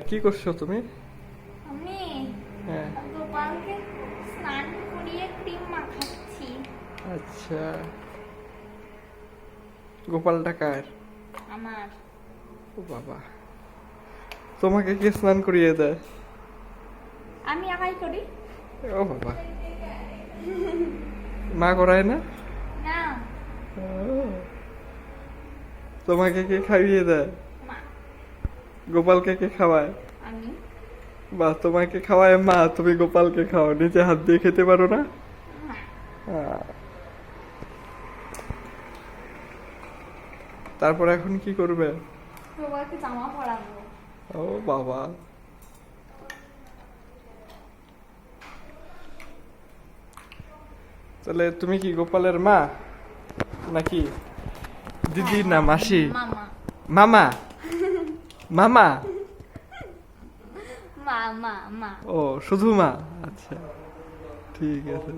কি করছো তুমি? আমি হ্যাঁ। গোপালকে স্নান করিয়ে ক্রিম মাখাচ্ছি। আচ্ছা, গোপালটা কার? আমার ও বাবা, তোমাকে কে স্নান করিয়ে দেয়? আমি একাই করি ও বাবা, মা করায় না? না। ও, তোমাকে কে খাইয়ে দেয়? মা গোপালকে কে খাওয়ায়? আমি বা তোমাকে খাওয়ায় মা, তুমি গোপালকে খাও, নিজে হাত দিয়ে খেতে পারো না? না। আহ। তারপর এখন কি করবে? গোপালকে জামা পরাবো। ও বাবা, তাহলে তুমি কি গোপালের মা নাকি দিদি না মাসি? মামা মামা? মামা? মা মা মা ও শুধু মা, আচ্ছা ঠিক আছে।